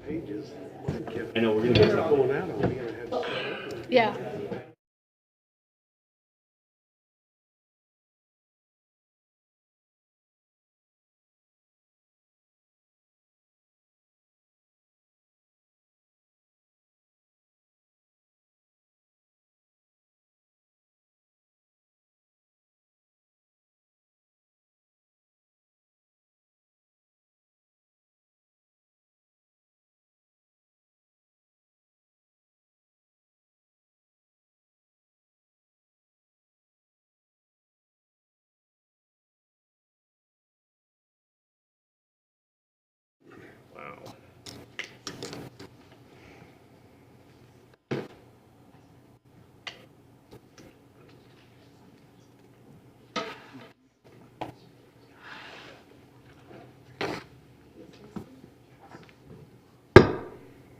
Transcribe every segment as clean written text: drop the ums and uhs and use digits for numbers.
pages. I know, we're going to get that. Going out on me, and I had to start opening. Yeah. Wow.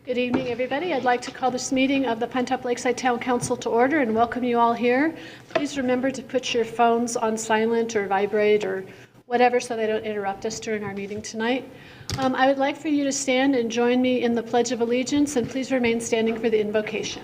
Good evening, everybody. I'd like to call this meeting of the Pinetop-Lakeside Town Council to order and welcome you all here. Please remember to put your phones on silent or vibrate or whatever so they don't interrupt us during our meeting tonight. I would like for you to stand and join me in the Pledge of Allegiance, and please remain standing for the invocation.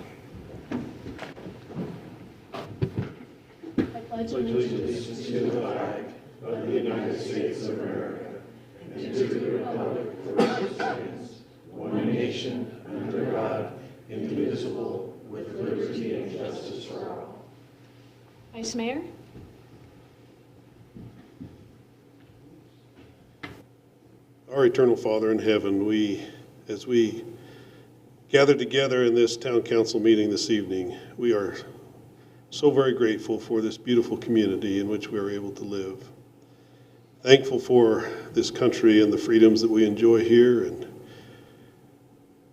I pledge allegiance to the flag of the United States of America and to the republic for which it stands, one nation, under God, indivisible, with liberty and justice for all. Vice Mayor? Our eternal Father in heaven, as we gather together in this town council meeting this evening, we are so very grateful for this beautiful community in which we are able to live. Thankful for this country and the freedoms that we enjoy here, and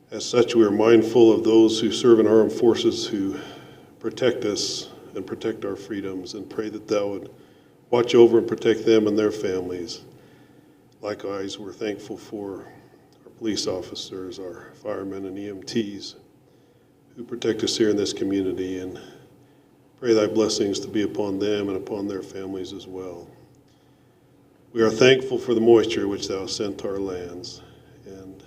as such, we are mindful of those who serve in our armed forces who protect us and protect our freedoms, and pray that Thou would watch over and protect them and their families. Likewise, we're thankful for our police officers, our firemen and EMTs who protect us here in this community, and pray Thy blessings to be upon them and upon their families as well. We are thankful for the moisture which Thou hast sent to our lands, and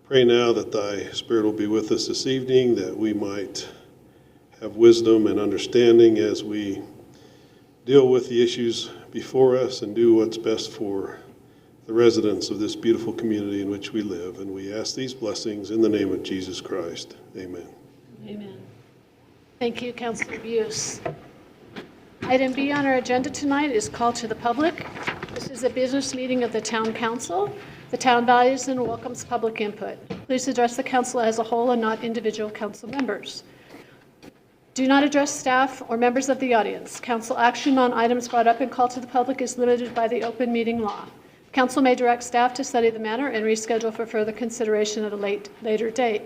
pray now that Thy Spirit will be with us this evening, that we might have wisdom and understanding as we deal with the issues before us and do what's best for the residents of this beautiful community in which we live. And we ask these blessings in the name of Jesus Christ. Amen. Amen. Thank you, Councilor Buse. Item B on our agenda tonight is call to the public. This is a business meeting of the Town Council. The town values and welcomes public input. Please address the council as a whole and not individual council members. Do not address staff or members of the audience. Council action on items brought up and called to the public is limited by the open meeting law. Council may direct staff to study the matter and reschedule for further consideration at a later date.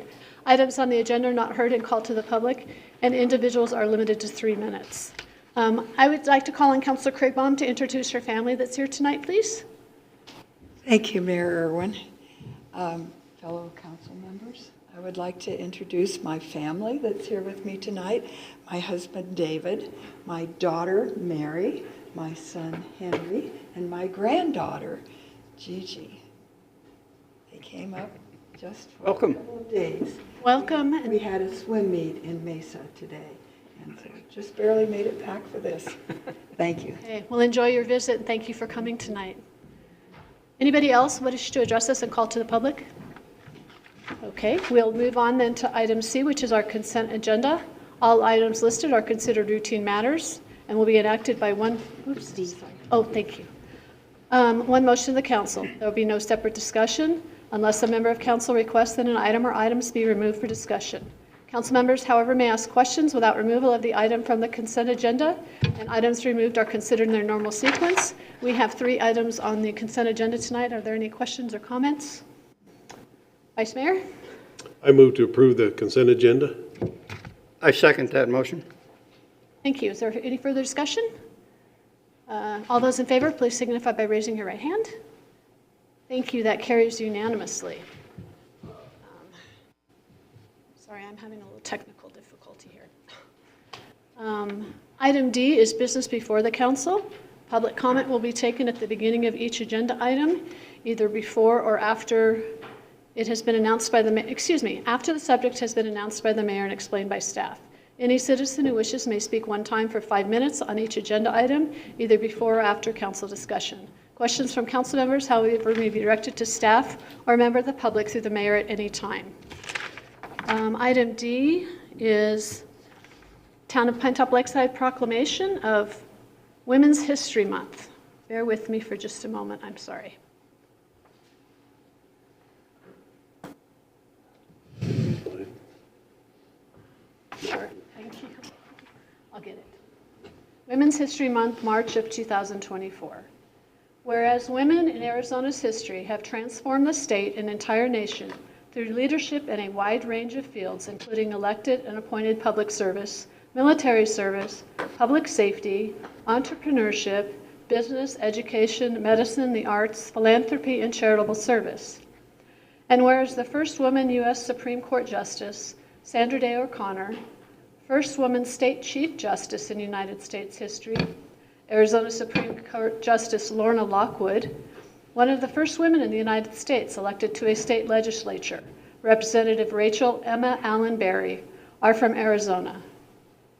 Items on the agenda are not heard and called to the public, and individuals are limited to 3 minutes. I would like to call on Councilor Craigbaum to introduce her family that's here tonight, please. Thank you, Mayor Irwin. Fellow council members, I would like to introduce my family that's here with me tonight. My husband, David, my daughter, Mary, my son, Henry, and my granddaughter, Gigi. They came up just for a couple of days. Welcome. We had a swim meet in Mesa today, and so just barely made it back for this. Thank you. Okay, well, enjoy your visit, and thank you for coming tonight. Anybody else wish to address us and call to the public? Okay, we'll move on then to item C, which is our consent agenda. All items listed are considered routine matters and will be enacted by one motion of the council. There will be no separate discussion unless a member of council requests that an item or items be removed for discussion. Council members, however, may ask questions without removal of the item from the consent agenda, and items removed are considered in their normal sequence. We have 3 items on the consent agenda tonight. Are there any questions or comments? Vice Mayor? I move to approve the consent agenda. I second that motion. Thank you. Is there any further discussion? All those in favor, please signify by raising your right hand. Thank you. That carries unanimously. Sorry, I'm having a little technical difficulty here. Item D is business before the council. Public comment will be taken at the beginning of each agenda item, either before or after It has been announced by the, after the subject has been announced by the mayor and explained by staff. Any citizen who wishes may speak one time for 5 minutes on each agenda item, either before or after council discussion. Questions from council members, however, may be directed to staff or a member of the public through the mayor at any time. Item D is Town of Pinetop-Lakeside Proclamation of Women's History Month. Bear with me for just a moment, I'm sorry. Sure, thank you. I'll get it. Women's History Month, March of 2024. Whereas women in Arizona's history have transformed the state and entire nation through leadership in a wide range of fields, including elected and appointed public service, military service, public safety, entrepreneurship, business, education, medicine, the arts, philanthropy, and charitable service. And whereas the first woman U.S. Supreme Court Justice, Sandra Day O'Connor, first woman State Chief Justice in United States history, Arizona Supreme Court Justice Lorna Lockwood, one of the first women in the United States elected to a state legislature, Representative Rachel Emma Allen Berry, are from Arizona.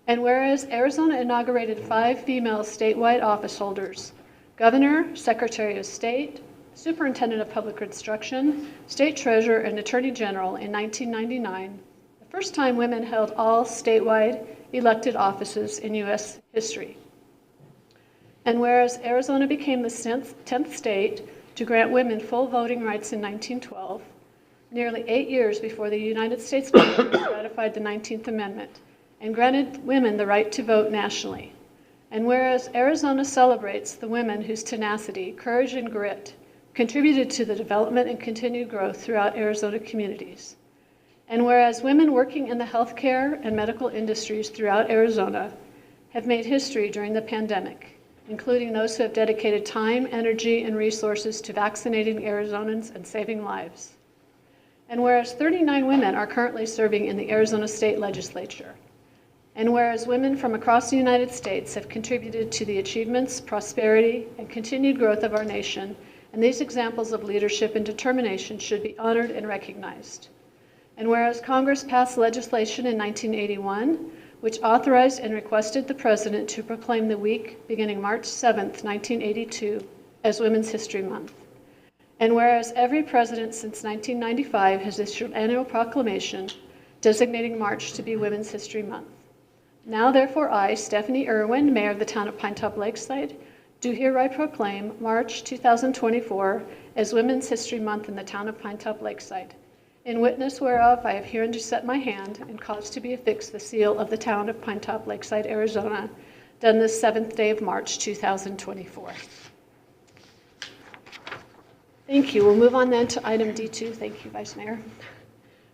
And whereas Arizona inaugurated 5 female statewide office holders, Governor, Secretary of State, Superintendent of Public Instruction, State Treasurer, and Attorney General in 1999, the first time women held all statewide elected offices in U.S. history. And whereas Arizona became the 10th state to grant women full voting rights in 1912, nearly 8 years before the United States Congress ratified the 19th Amendment and granted women the right to vote nationally. And whereas Arizona celebrates the women whose tenacity, courage, and grit contributed to the development and continued growth throughout Arizona communities. And whereas women working in the healthcare and medical industries throughout Arizona have made history during the pandemic, including those who have dedicated time, energy, and resources to vaccinating Arizonans and saving lives. And whereas 39 women are currently serving in the Arizona State Legislature, and whereas women from across the United States have contributed to the achievements, prosperity, and continued growth of our nation, and these examples of leadership and determination should be honored and recognized. And whereas Congress passed legislation in 1981, which authorized and requested the President to proclaim the week beginning March 7th, 1982, as Women's History Month. And whereas every president since 1995 has issued an annual proclamation designating March to be Women's History Month. Now, therefore, I, Stephanie Irwin, Mayor of the Town of Pinetop-Lakeside, do hereby proclaim March 2024 as Women's History Month in the Town of Pinetop-Lakeside. In witness whereof, I have hereunto set my hand and caused to be affixed the seal of the Town of Pinetop-Lakeside, Arizona, done this 7th day of March 2024. Thank you. We'll move on then to item D2. Thank you, Vice Mayor.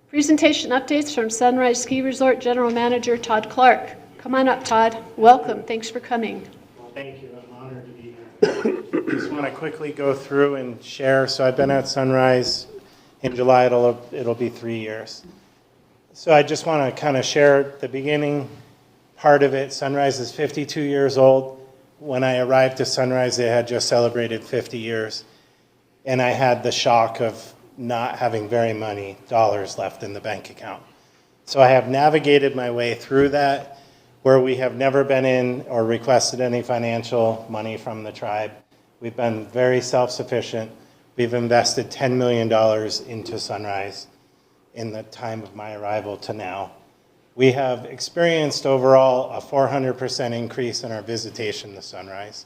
Presentation updates from Sunrise Ski Resort General Manager Todd Clarke. Come on up, Todd. Welcome. Thanks for coming. Well, thank you. I'm honored to be here. Just want to quickly go through and share. So I've been at Sunrise. In July, it'll be 3 years. So I just want to kind of share the beginning part of it. Sunrise is 52 years old. When I arrived to Sunrise, they had just celebrated 50 years. And I had the shock of not having very many dollars left in the bank account. So I have navigated my way through that, where we have never been in or requested any financial money from the tribe. We've been very self-sufficient. We've invested $10 million into Sunrise in the time of my arrival to now. We have experienced overall a 400% increase in our visitation to Sunrise.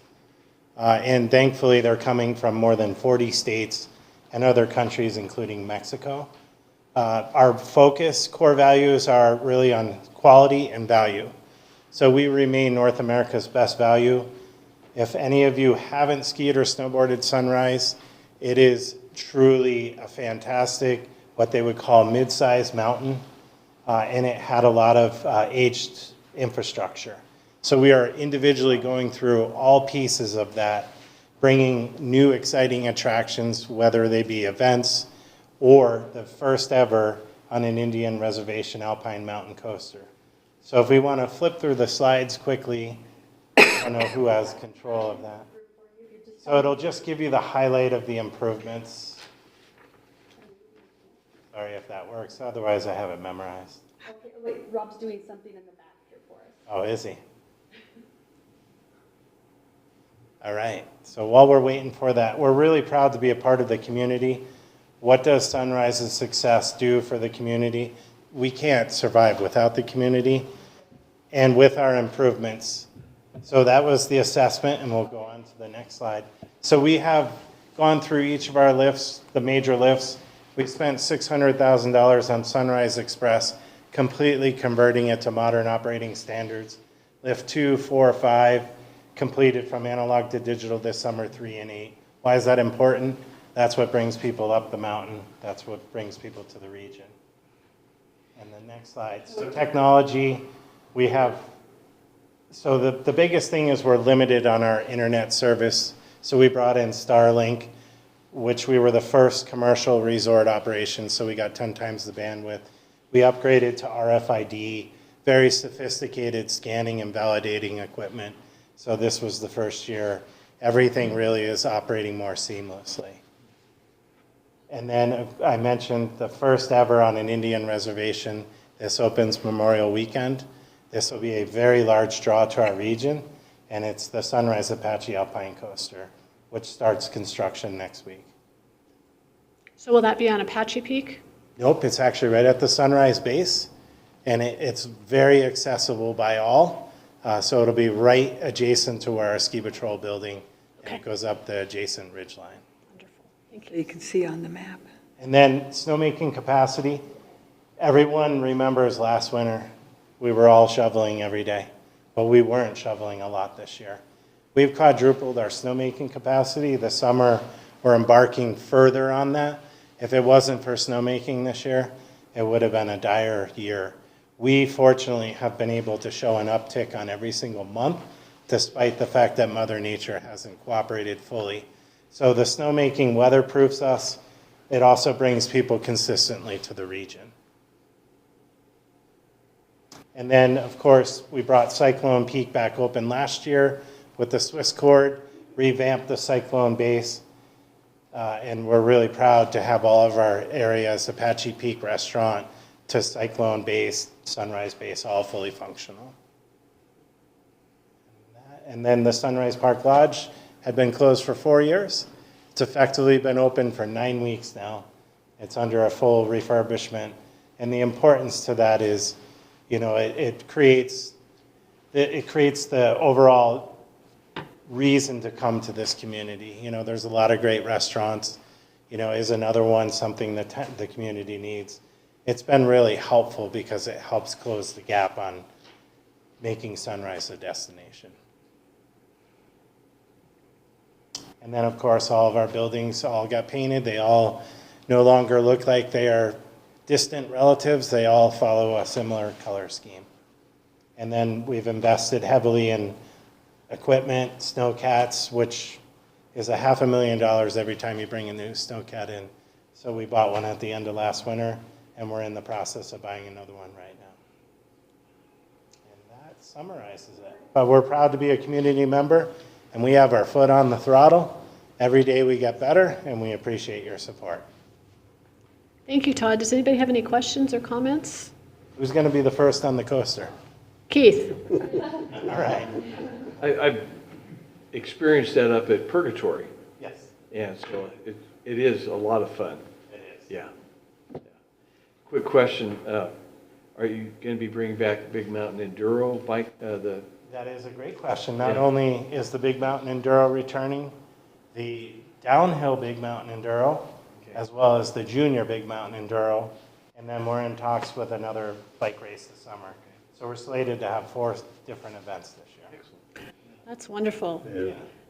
And thankfully, they're coming from more than 40 states and other countries, including Mexico. Our focus, core values are really on quality and value. So we remain North America's best value. If any of you haven't skied or snowboarded Sunrise, it is truly a fantastic, what they would call mid-sized mountain, and it had a lot of aged infrastructure. So we are individually going through all pieces of that, bringing new exciting attractions, whether they be events or the first ever on an Indian reservation alpine mountain coaster. So if we want to flip through the slides quickly, I don't know who has control of that. So it'll just give you the highlight of the improvements. Sorry if that works, otherwise I have it memorized. Okay, wait, Rob's doing something in the back here for us. Oh, is he? All right, so while we're waiting for that, we're really proud to be a part of the community. What does Sunrise's success do for the community? We can't survive without the community and with our improvements. So that was the assessment, and we'll go on to the next slide. So we have gone through each of our lifts, the major lifts. We spent $600,000 on Sunrise Express, completely converting it to modern operating standards. Lift 2, 4, 5, completed from analog to digital this summer, 3 and 8. Why is that important? That's what brings people up the mountain. That's what brings people to the region. And the next slide. So technology, we have, so the biggest thing is we're limited on our internet service. So we brought in Starlink, which we were the first commercial resort operation, so we got 10 times the bandwidth. We upgraded to RFID, very sophisticated scanning and validating equipment. So this was the first year. Everything really is operating more seamlessly. And then I mentioned the first ever on an Indian reservation. This opens Memorial Weekend. This will be a very large draw to our region, and it's the Sunrise Apache Alpine Coaster, which starts construction next week. So will that be on Apache Peak? Nope, it's actually right at the Sunrise base, and it's very accessible by all. So it'll be right adjacent to our ski patrol building, and it goes up the adjacent ridgeline. Wonderful. Thank So you. you can see on the map. And then snowmaking capacity. Everyone remembers last winter, we were all shoveling every day, but we weren't shoveling a lot this year. We've quadrupled our snowmaking capacity. This summer, we're embarking further on that. If it wasn't for snowmaking this year, it would have been a dire year. We fortunately have been able to show an uptick on every single month, despite the fact that Mother Nature hasn't cooperated fully. So the snowmaking weatherproofs us. It also brings people consistently to the region. And then, of course, we brought Cyclone Peak back open last year with the Swiss cord, revamped the Cyclone base, and we're really proud to have all of our areas, Apache Peak Restaurant to Cyclone base, Sunrise base, all fully functional. And then the Sunrise Park Lodge had been closed for 4 years. It's effectively been open for 9 weeks now. It's under a full refurbishment. And the importance to that is, you know, it creates the overall reason to come to this community. You know, there's a lot of great restaurants, you know, is another one, something that the community needs. It's been really helpful because it helps close the gap on making Sunrise a destination. And then, of course, all of our buildings all got painted. They all no longer look like they are distant relatives. They all follow a similar color scheme. And then we've invested heavily in equipment, snowcats, which is $500,000 every time you bring a new snowcat in. So we bought one at the end of last winter, and we're in the process of buying another one right now. And that summarizes it. But we're proud to be a community member, and we have our foot on the throttle. Every day we get better, and we appreciate your support. Thank you, Todd. Does anybody have any questions or comments? Who's going to be the first on the coaster? Keith? All right. I've experienced that up at Purgatory, Yes, and so it is a lot of fun. it is. Yeah. Quick question, are you going to be bringing back Big Mountain Enduro bike, That is a great question. Not Yeah. only is the Big Mountain Enduro returning, the downhill Big Mountain Enduro, as well as the junior Big Mountain Enduro, and then we're in talks with another bike race this summer. So we're slated to have 4 different events this year. That's wonderful.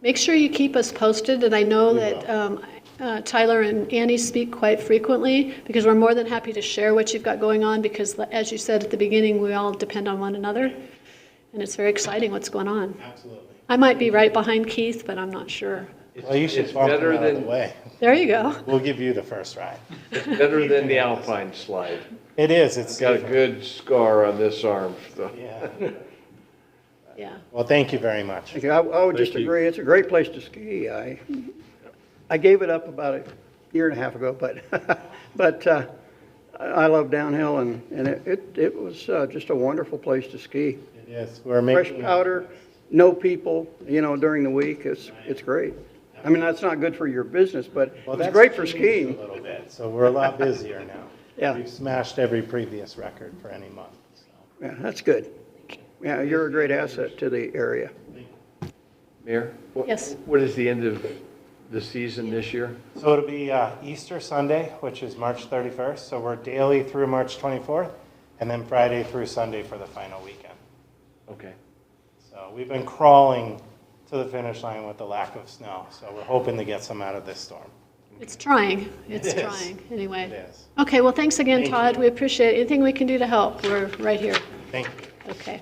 Make sure you keep us posted, and I know that Tyler and Annie speak quite frequently, because we're more than happy to share what you've got going on, because as you said at the beginning, we all depend on one another, and it's very exciting what's going on. Absolutely. I might be right behind Keith, but I'm not sure. Well, you should it's bump them better out of the than way. There you go. We'll give you the first ride. better than the Alpine slide. It is. It's Got a safer. good scar on this arm. So. Yeah. Yeah. Well, thank you very much. Okay, I would just Thank you. agree, it's a great place to ski. I gave it up about a year and a half ago, but I love downhill, and it was just a wonderful place to ski. It is. We're Fresh making powder, no people, during the week. It's great. I mean, that's not good for your business, but Well, it's that's great for changed skiing. a little bit, so we're a lot busier now. Yeah. We've smashed every previous record for any month. So. Yeah, that's good. Yeah, you're a great asset to the area. Mayor? Yes. What is the end of the season this year? So it'll be Easter Sunday, which is March 31st. So we're daily through March 24th, and then Friday through Sunday for the final weekend. Okay. So we've been crawling to the finish line with the lack of snow. So we're hoping to get some out of this storm. It's trying. It's It is. trying, anyway. It is. Okay, well, thanks again, Thank Todd. you. We appreciate it. Anything we can do to help, we're right here. Thank you. Okay.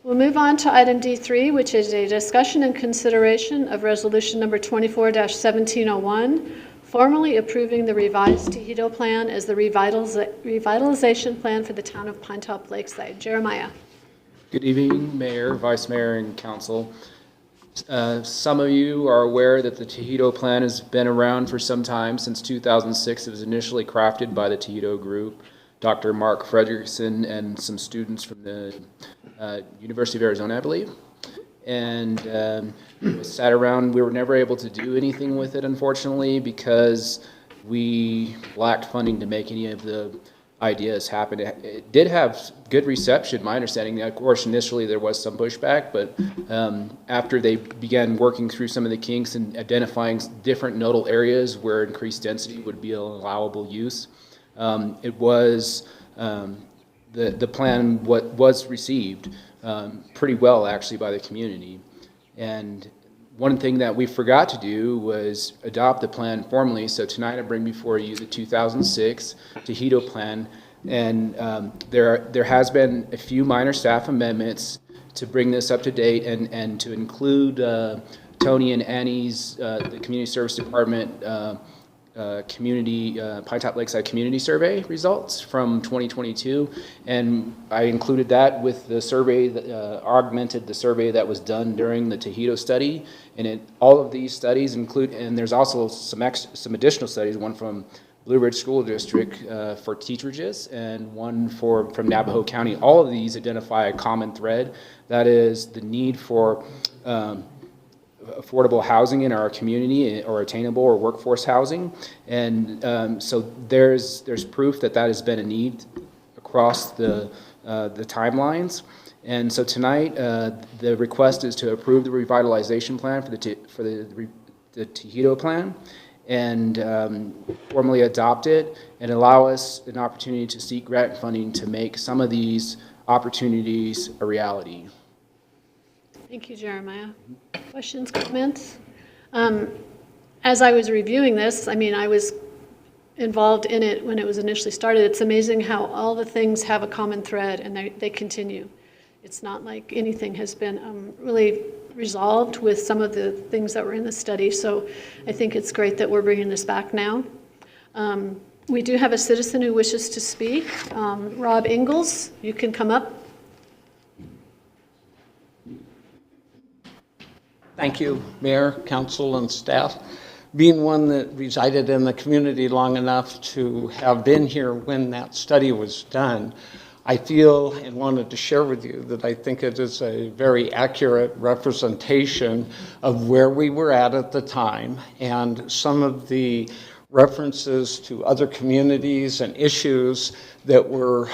We'll move on to item D3, which is a discussion and consideration of resolution number 24-1701, formally approving the revised Tejido Plan as the revitalization plan for the town of Pinetop-Lakeside. Jeremiah. Good evening, Mayor, Vice Mayor, and Council. Some of you are aware that the Tejido Plan has been around for some time, since 2006. It was initially crafted by the Tejido Group, Dr. Mark Frederickson, and some students from the University of Arizona, I believe. And we sat around. We were never able to do anything with it, unfortunately, because we lacked funding to make any of the ideas happen. It did have good reception, my understanding. Of course, initially there was some pushback, but after they began working through some of the kinks and identifying different nodal areas where increased density would be an allowable use, it was the plan was received pretty well, actually, by the community. And one thing that we forgot to do was adopt the plan formally. So tonight I bring before you the 2006 Tejido Plan, and there has been a few minor staff amendments to bring this up to date and to include Tony and Annie's the Community Service Department Pinetop-Lakeside Community Survey results from 2022, and I included that with the survey, augmented the survey that was done during the Tejido study, and all of these studies include, and there's also some additional studies, one from Blue Ridge School District for teacherages, and one from Navajo County. All of these identify a common thread, that is the need for affordable housing in our community, or attainable or workforce housing, and so there's proof that has been a need across the timelines. And so tonight the request is to approve the revitalization plan for the Tejido Plan, and formally adopt it and allow us an opportunity to seek grant funding to make some of these opportunities a reality. Thank you, Jeremiah. Questions, comments? As I was reviewing this, I mean, I was involved in it when it was initially started. It's amazing how all the things have a common thread, and they continue. It's not like anything has been really resolved with some of the things that were in the study. So I think it's great that we're bringing this back now. We do have a citizen who wishes to speak. Rob Ingalls, you can come up. Thank you, Mayor, Council, and staff. Being one that resided in the community long enough to have been here when that study was done, I feel and wanted to share with you that I think it is a very accurate representation of where we were at the time, and some of the references to other communities and issues that were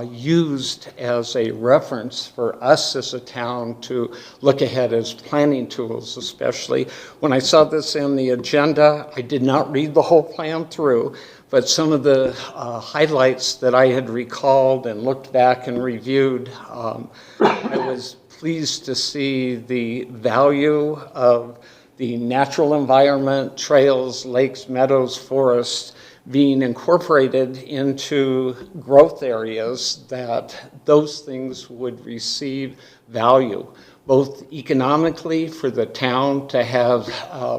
used as a reference for us as a town to look ahead as planning tools, especially. When I saw this in the agenda, I did not read the whole plan through, but some of the highlights that I had recalled and looked back and reviewed, I was pleased to see the value of the natural environment, trails, lakes, meadows, forests, being incorporated into growth areas, that those things would receive value, both economically for the town to have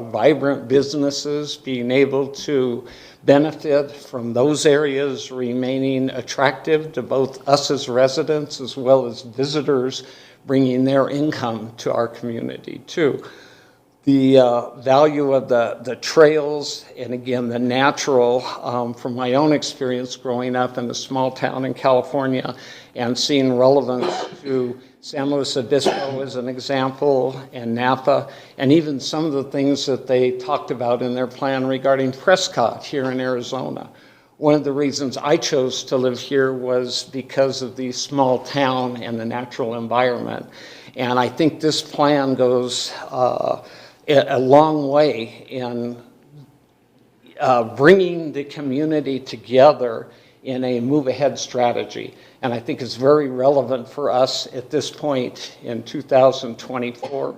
vibrant businesses being able to benefit from those areas remaining attractive to both us as residents as well as visitors, bringing their income to our community too. the value of the trails, and again, the natural, from my own experience growing up in a small town in California and seeing relevance to San Luis Obispo as an example, and Napa, and even some of the things that they talked about in their plan regarding Prescott here in Arizona. One of the reasons I chose to live here was because of the small town and the natural environment. And I think this plan goes a long way in bringing the community together in a move-ahead strategy. And I think it's very relevant for us at this point in 2024.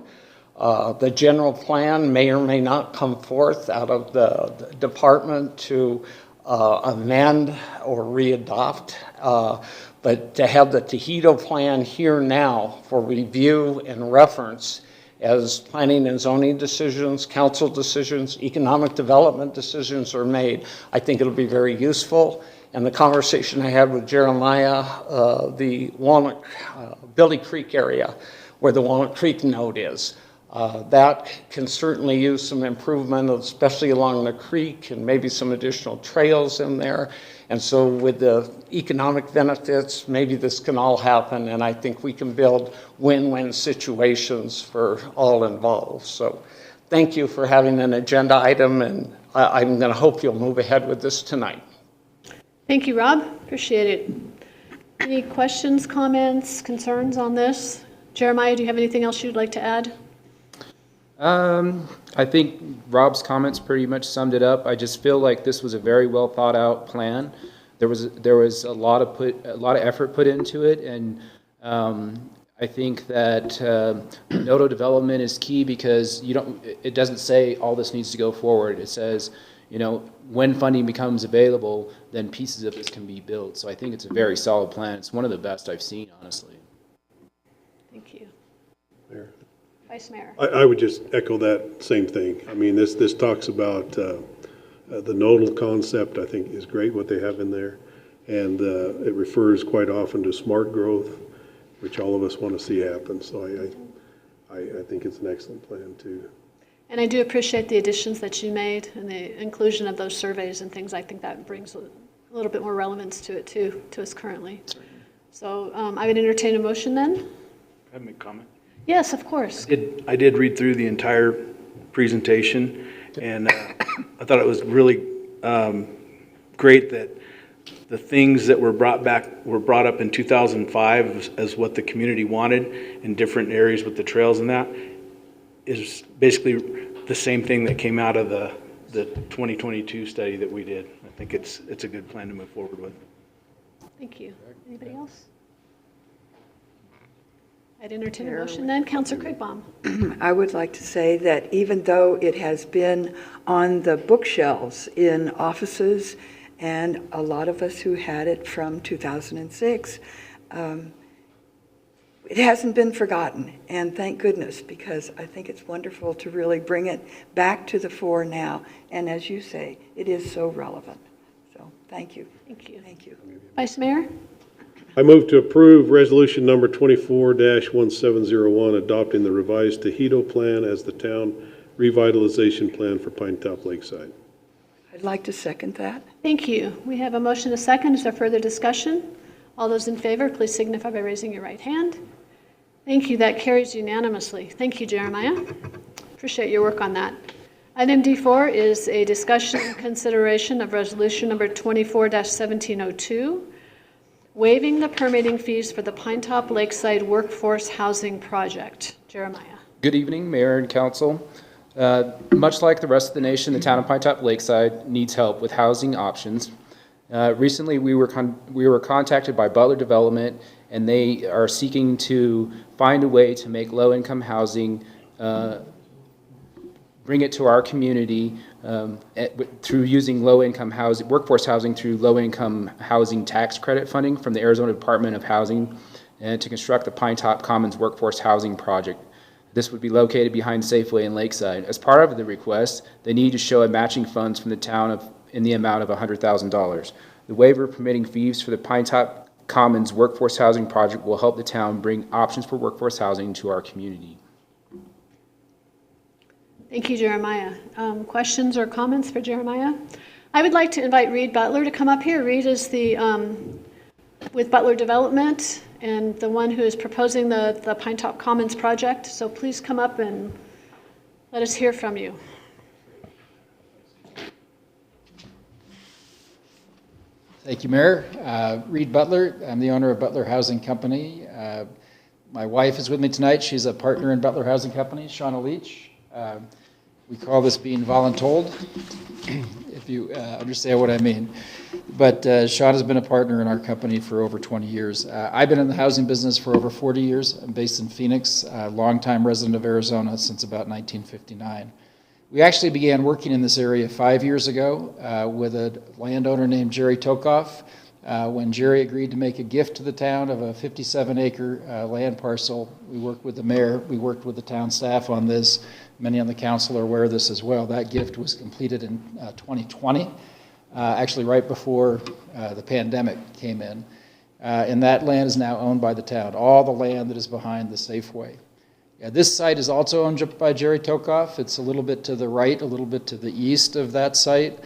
The general plan may or may not come forth out of the department to amend or re-adopt, but to have the Tejido Plan here now for review and reference as planning and zoning decisions, council decisions, economic development decisions are made, I think it'll be very useful. And the conversation I had with Jeremiah, the Walnut, Billy Creek area, where the Walnut Creek node is, that can certainly use some improvement, especially along the creek, and maybe some additional trails in there. And so with the economic benefits, maybe this can all happen, and I think we can build win-win situations for all involved. So thank you for having an agenda item, and I'm going to hope you'll move ahead with this tonight. Thank you, Rob. Appreciate it. Any questions, comments, concerns on this? Jeremiah, do you have anything else you'd like to add? I think Rob's comments pretty much summed it up. I just feel like this was a very well thought out plan. There was a lot of effort put into it, and I think that nodal development is key because it doesn't say all this needs to go forward. It says, when funding becomes available, then pieces of this can be built. So I think it's a very solid plan. It's one of the best I've seen, honestly. Thank you. Mayor. Vice Mayor. I would just echo that same thing. I mean, this talks about the nodal concept, I think is great what they have in there. And it refers quite often to smart growth, which all of us want to see happen. So I think it's an excellent plan too. And I do appreciate the additions that you made and the inclusion of those surveys and things. I think that brings a little bit more relevance to it too, to us currently. So I would entertain a motion then. Can I make a comment? Yes, of course. I did read through the entire presentation, and I thought it was really great that the things that were brought up in 2005 as what the community wanted in different areas with the trails and that is basically the same thing that came out of the 2022 study that we did. I think it's a good plan to move forward with. Thank you. Anybody else? I'd entertain a motion then. Councilor Craigbaum. I would like to say that even though it has been on the bookshelves in offices, and a lot of us who had it from 2006, it hasn't been forgotten, and thank goodness, because I think it's wonderful to really bring it back to the fore now, and as you say, it is so relevant. So thank you. Thank you. Thank you. Vice Mayor? I move to approve resolution number 24-1701, adopting the revised Tejido Plan as the town revitalization plan for Pinetop-Lakeside. I'd like to second that. Thank you. We have a motion, a second. Is there further discussion? All those in favor, please signify by raising your right hand. Thank you. That carries unanimously. Thank you, Jeremiah. Appreciate your work on that. Item D4 is a discussion and consideration of resolution number 24-1702, waiving the permitting fees for the Pinetop-Lakeside Workforce Housing Project. Jeremiah. Good evening, Mayor and Council. Much like the rest of the nation, the town of Pinetop-Lakeside needs help with housing options. Recently, we were contacted by Butler Development, and they are seeking to find a way to make low-income housing, bring it to our community through using low-income housing, workforce housing through low-income housing tax credit funding from the Arizona Department of Housing, and to construct the Pinetop Commons Workforce Housing Project. This would be located behind Safeway in Lakeside. As part of the request, they need to show a matching funds from the town in the amount of $100,000. The waiver permitting fees for the Pinetop Commons Workforce Housing Project will help the town bring options for workforce housing to our community. Thank you, Jeremiah. Questions or comments for Jeremiah? I would like to invite Reed Butler to come up here. Reed is the, with Butler Development and the one who is proposing the Pinetop Commons project. So please come up and let us hear from you. Thank you, Mayor. Reed Butler. I'm the owner of Butler Housing Company. My wife is with me tonight. She's a partner in Butler Housing Company, Shauna Leach. We call this being voluntold, if you understand what I mean. But Shauna's been a partner in our company for over 20 years. I've been in the housing business for over 40 years. I'm based in Phoenix, a longtime resident of Arizona since about 1959. We actually began working in this area 5 years ago with a landowner named Jerry Tokoff. When Jerry agreed to make a gift to the town of a 57-acre land parcel, we worked with the mayor, we worked with the town staff on this. Many on the council are aware of this as well. That gift was completed in 2020, actually right before the pandemic came in. And that land is now owned by the town, all the land that is behind the Safeway. This site is also owned by Jerry Tokoff. It's a little bit to the right, a little bit to the east of that site.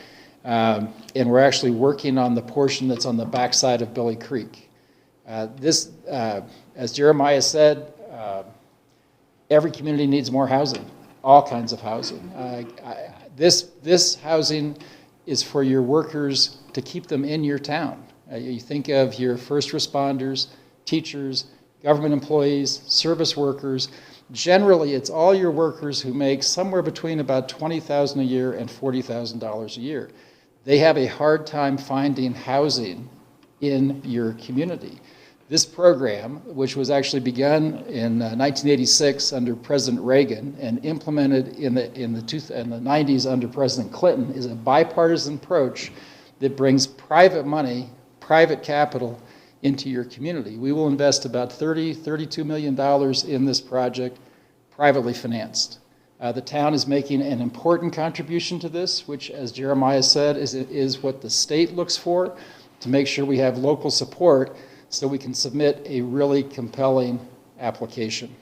And we're actually working on the portion that's on the backside of Billy Creek. This, as Jeremiah said, every community needs more housing, all kinds of housing. This housing is for your workers to keep them in your town. You think of your first responders, teachers, government employees, service workers. Generally, it's all your workers who make somewhere between about $20,000 a year and $40,000 a year. They have a hard time finding housing in your community. This program, which was actually begun in 1986 under President Reagan and implemented in the 90s under President Clinton, is a bipartisan approach that brings private money, private capital into your community. We will invest about $32 million in this project, privately financed. The town is making an important contribution to this, which, as Jeremiah said, is what the state looks for, to make sure we have local support so we can submit a really compelling application.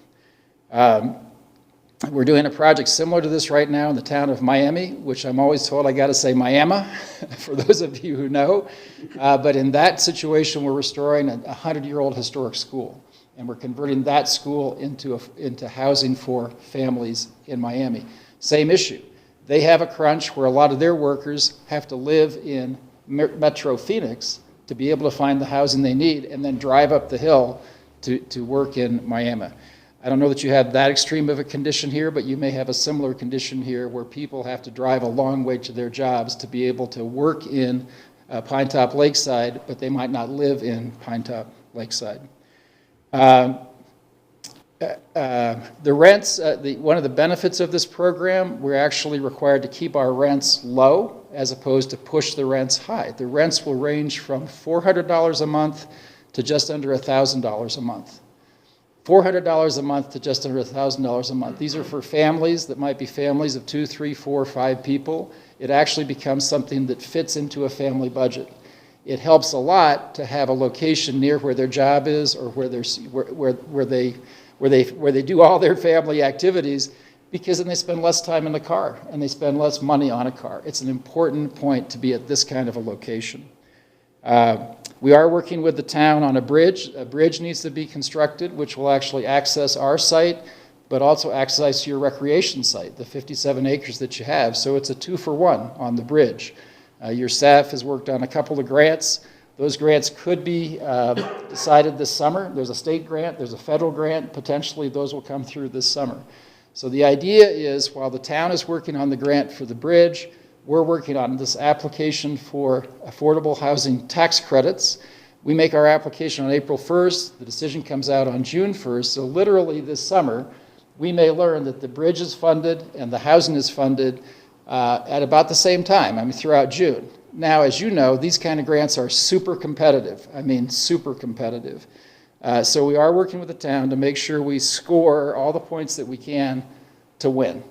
We're doing a project similar to this right now in the town of Miami, which I'm always told I got to say Miami, for those of you who know. But in that situation, we're restoring a 100-year-old historic school, and we're converting that school into housing for families in Miami. Same issue. They have a crunch where a lot of their workers have to live in Metro Phoenix to be able to find the housing they need and then drive up the hill to work in Miami. I don't know that you have that extreme of a condition here, but you may have a similar condition here where people have to drive a long way to their jobs to be able to work in Pinetop-Lakeside, but they might not live in Pinetop-Lakeside. The rents, one of the benefits of this program, we're actually required to keep our rents low as opposed to push the rents high. The rents will range from $400 a month to just under $1,000 a month. $400 a month to just under $1,000 a month. These are for families that might be families of 2, 3, 4, 5 people. It actually becomes something that fits into a family budget. It helps a lot to have a location near where their job is or where they do all their family activities, because then they spend less time in the car and they spend less money on a car. It's an important point to be at this kind of a location. We are working with the town on a bridge. A bridge needs to be constructed, which will actually access our site, but also access your recreation site, the 57 acres that you have. So it's a 2-for-1 on the bridge. Your staff has worked on a couple of grants. Those grants could be decided this summer. There's a state grant, there's a federal grant. Potentially those will come through this summer. So the idea is, while the town is working on the grant for the bridge, we're working on this application for affordable housing tax credits. We make our application on April 1st. The decision comes out on June 1st. So literally this summer, we may learn that the bridge is funded and the housing is funded at about the same time, throughout June. Now, as you know, these kind of grants are super competitive. Super competitive. So we are working with the town to make sure we score all the points that we can to win.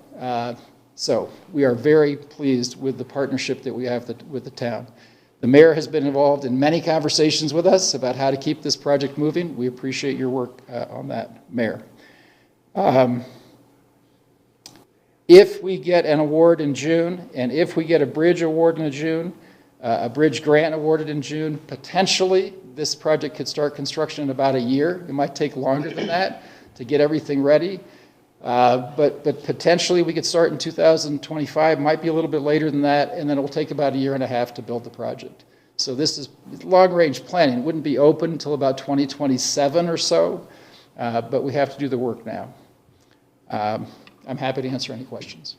So we are very pleased with the partnership that we have with the town. The mayor has been involved in many conversations with us about how to keep this project moving. We appreciate your work on that, Mayor. If we get an award in June, and if we get a bridge award in June, a bridge grant awarded in June, potentially this project could start construction in about a year. It might take longer than that to get everything ready. But potentially we could start in 2025, might be a little bit later than that, and then it will take about a year and a half to build the project. So this is long-range planning. It wouldn't be open until about 2027 or so, but we have to do the work now. I'm happy to answer any questions.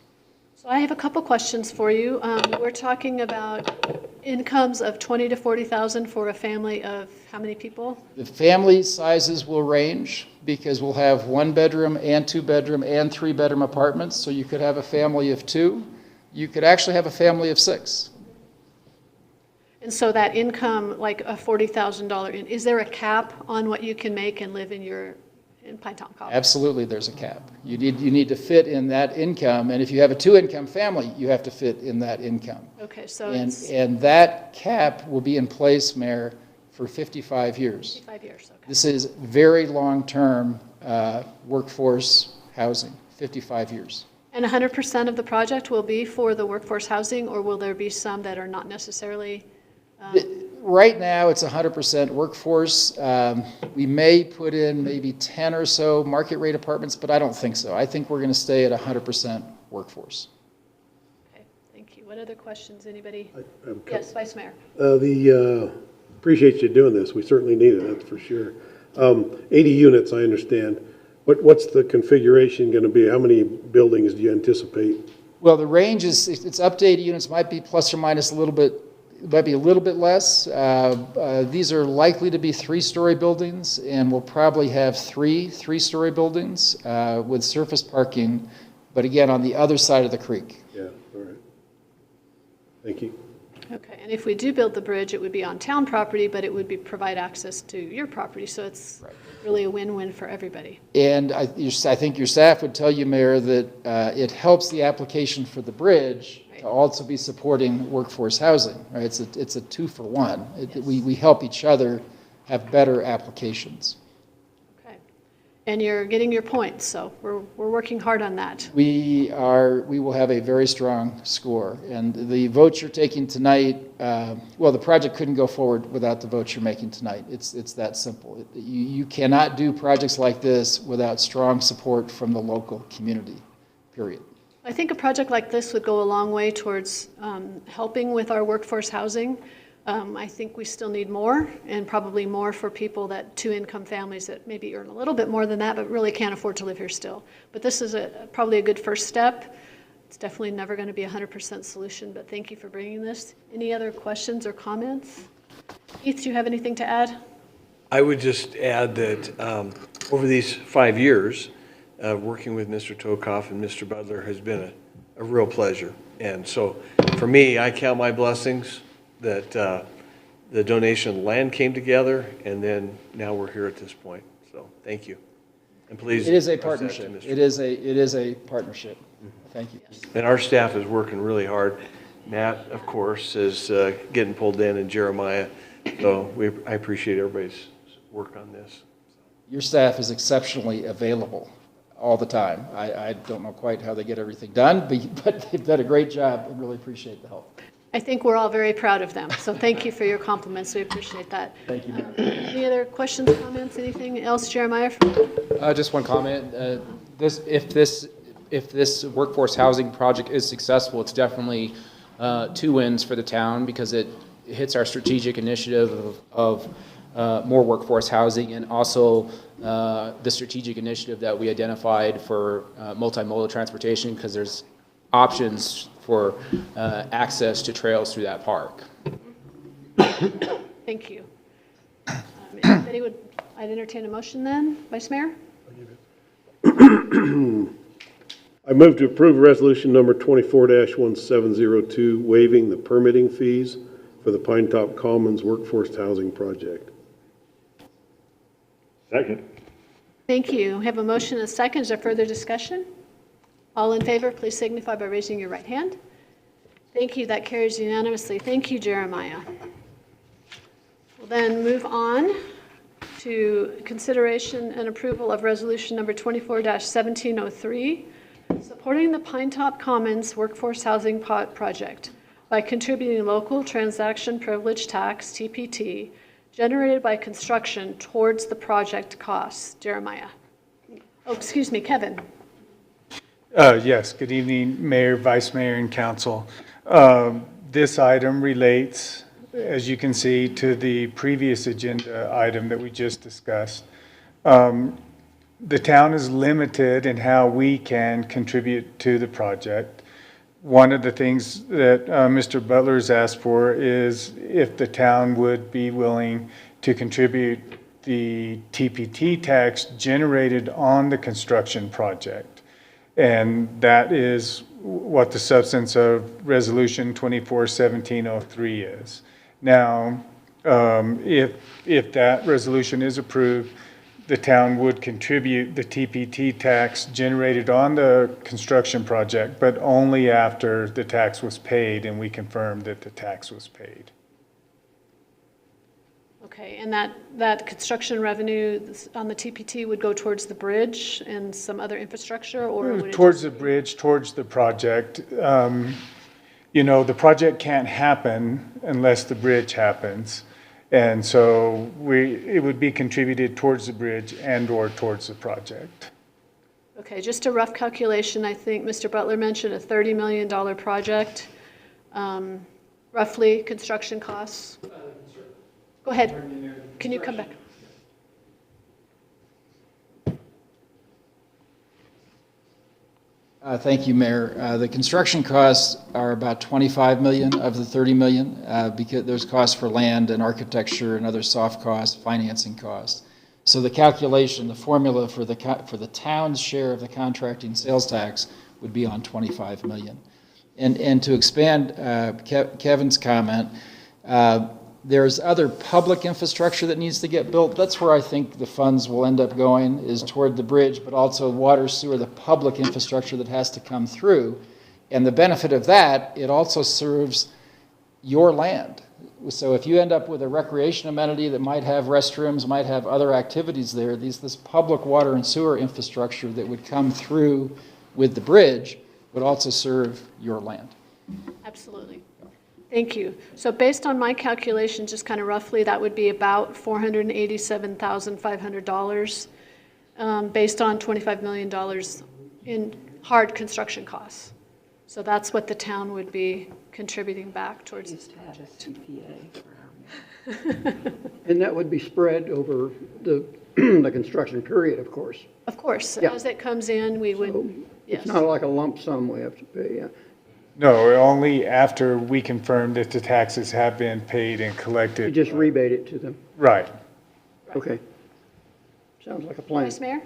So I have a couple questions for you. We're talking about incomes of 20 to 40,000 for a family of how many people? The family sizes will range because we'll have 1-bedroom and 2-bedroom and 3-bedroom apartments. So you could have a family of 2. You could actually have a family of 6. And so that income, like a $40,000, is there a cap on what you can make and live in Pinetop-Lakeside? Absolutely, there's a cap. You need to fit in that income, and if you have a 2-income family, you have to fit in that income. Okay, so And that cap will be in place, Mayor, for 55 years. 55 years, okay. This is very long-term workforce housing, 55 years. And 100% of the project will be for the workforce housing, or will there be some that are not necessarily? Right now, it's 100% workforce. We may put in maybe 10 or so market rate apartments, but I don't think so. I think we're going to stay at 100% workforce. Okay, thank you. What other questions, anybody? I have a couple. Yes, Vice Mayor. Appreciate you doing this. We certainly need it, that's for sure. 80 units, I understand. What's the configuration going to be? How many buildings do you anticipate? Well, the range is, it's up to 80 units, might be plus or minus a little bit, might be a little bit less. These are likely to be 3-story buildings, and we'll probably have 3-story buildings with surface parking, but again, on the other side of the creek. Yeah, all right. Thank you. Okay, and if we do build the bridge, it would be on town property, but it would provide access to your property, so it's really a win-win for everybody. And I think your staff would tell you, Mayor, that it helps the application for the bridge to also be supporting workforce housing, right? It's a 2-for-1. Yes. We help each other have better applications. Okay, and you're getting your points, so we're working hard on that. We will have a very strong score, and the votes you're taking tonight, well, the project couldn't go forward without the votes you're making tonight. It's that simple. You cannot do projects like this without strong support from the local community, period. I think a project like this would go a long way towards helping with our workforce housing. I think we still need more, and probably more for people 2-income families that maybe earn a little bit more than that, but really can't afford to live here still. But this is probably a good first step. It's definitely never going to be a 100% solution, but thank you for bringing this. Any other questions or comments? Keith, do you have anything to add? I would just add that over these 5 years, working with Mr. Tokoff and Mr. Butler has been a real pleasure. And so for me, I count my blessings that the donation of land came together, and then now we're here at this point. So thank you. And please. It is a express that to partnership. Mr. It is a partnership. Thank you. And our staff is working really hard. Matt, of course, is getting pulled in, and Jeremiah. So I appreciate everybody's work on this. Your staff is exceptionally available all the time. I don't know quite how they get everything done, but they've done a great job, and really appreciate the help. I think we're all very proud of them, so thank you for your compliments. We appreciate that. Thank you. Any other questions, comments, anything else, Jeremiah? Just one comment. If this workforce housing project is successful, it's definitely 2 wins for the town, because it hits our strategic initiative of more workforce housing, and also the strategic initiative that we identified for multimodal transportation, because there's options for access to trails through that park. Thank you. Anybody I'd entertain a motion then, Vice Mayor? I move to approve resolution number 24-1702, waiving the permitting fees for the Pinetop Commons Workforce Housing Project. Second. Thank you. We have a motion and a second. Is there further discussion? All in favor, please signify by raising your right hand. Thank you. That carries unanimously. Thank you, Jeremiah. We'll then move on to consideration and approval of resolution number 24-1703. Supporting the Pinetop Commons Workforce Housing Project by contributing local transaction privilege tax, TPT, generated by construction towards the project costs. Jeremiah. Oh, excuse me, Kevin. Yes, good evening, Mayor, Vice Mayor, and Council. This item relates, as you can see, to the previous agenda item that we just discussed. The town is limited in how we can contribute to the project. One of the things that Mr. Butler's asked for is if the town would be willing to contribute the TPT tax generated on the construction project. And that is what the substance of Resolution 241703 is. Now, if that resolution is approved, the town would contribute the TPT tax generated on the construction project, but only after the tax was paid and we confirmed that the tax was paid. Okay, and that construction revenue on the TPT would go towards the bridge and some other infrastructure, or would it Towards the bridge, towards the project. You know, the project can't happen unless the bridge happens. And so it would be contributed towards the bridge and or towards the project. Okay, just a rough calculation. I think Mr. Butler mentioned a $30 million project. Roughly construction costs. Go ahead. Can you come back? Thank you, Mayor. The construction costs are about 25 million of the 30 million because there's costs for land and architecture and other soft costs, financing costs. So the calculation, the formula for the town's share of the contracting sales tax would be on 25 million. And to expand Kevin's comment, there's other public infrastructure that needs to get built. That's where I think the funds will end up going, is toward the bridge, but also water, sewer, the public infrastructure that has to come through. And the benefit of that, it also serves your land. So if you end up with a recreation amenity that might have restrooms, might have other activities there, this public water and sewer infrastructure that would come through with the bridge would also serve your land. Absolutely. Thank you. So based on my calculation, just kind of roughly, that would be about $487,500 based on $25 million in hard construction costs. So that's what the town would be contributing back towards this project. And that would be spread over the, the construction period, of course. Of course, Yeah. as it comes in, we would, So yes. it's not like a lump sum we have to pay, yeah. No, only after we confirm that the taxes have been paid and You collected. just rebate it to them. Right. Okay. Sounds like a plan. Vice Mayor?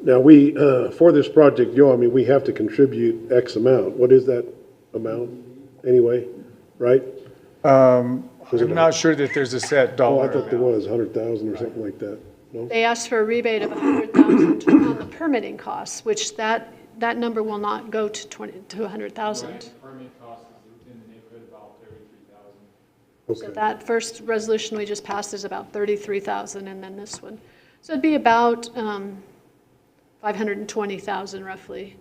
Now, we, for this project, Joe, I mean, we have to contribute X amount. What is that amount anyway, right? I'm not sure that there's a set Oh, dollar I thought there amount. was 100,000 or something like that. No? They asked for a rebate of $100,000 on the permitting costs, which that number will not go to 100,000. So that first resolution we just passed is about 33,000, and then this one. So it'd be about 520,000 roughly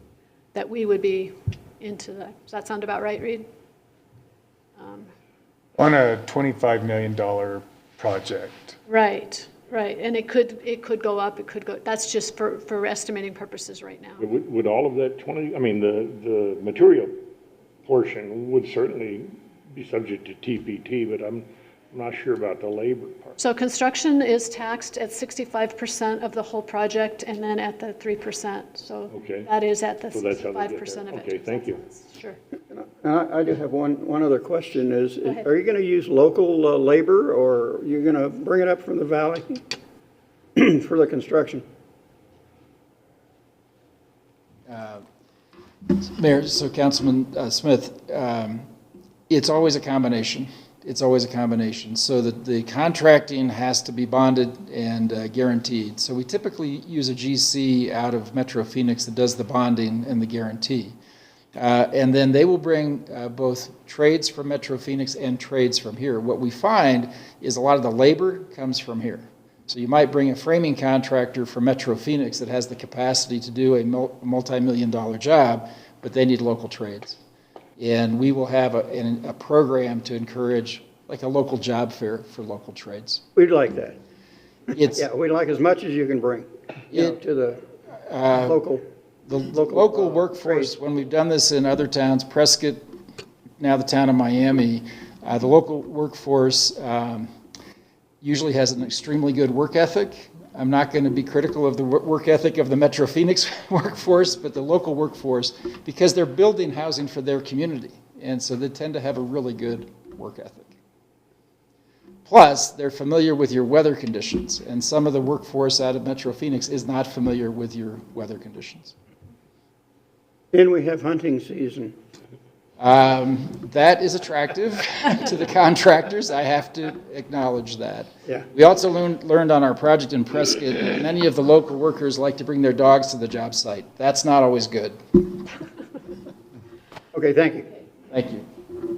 that we would be into that. Does that sound about right, Reed? On a $25 million project. Right, right. And it could go up, it could go, that's just for estimating purposes right now. Would all of that 20, I mean, the material portion would certainly be subject to TPT, but I'm not sure about the labor part. So construction is taxed at 65% of the whole project and then at the 3%. So Okay. that is at the So that's how they get 65% there. of it. Okay, thank you. Sure. And I do have one other question is, Go ahead. are you going to use local labor or are you going to bring it up from the valley for the construction? Mayor, so Councilman Smith, it's always a combination. It's always a combination. So the contracting has to be bonded and guaranteed. So we typically use a GC out of Metro Phoenix that does the bonding and the guarantee. And then they will bring both trades from Metro Phoenix and trades from here. What we find is a lot of the labor comes from here. So you might bring a framing contractor from Metro Phoenix that has the capacity to do a multi-million-dollar job, but they need local trades. And we will have a program to encourage like a local job fair for local trades. We'd like that. It's, Yeah, we'd like as much as you can bring, to the local. the local workforce, trade. when we've done this in other towns, Prescott, now the town of Miami, the local workforce usually has an extremely good work ethic. I'm not going to be critical of the work ethic of the Metro Phoenix workforce, but the local workforce, because they're building housing for their community. And so they tend to have a really good work ethic. Plus, they're familiar with your weather conditions, and some of the workforce out of Metro Phoenix is not familiar with your weather conditions. And we have hunting season. That is attractive to the contractors. I have to acknowledge that. Yeah. We also learned on our project in Prescott that many of the local workers like to bring their dogs to the job site. That's not always good. Okay, thank you. Thank you.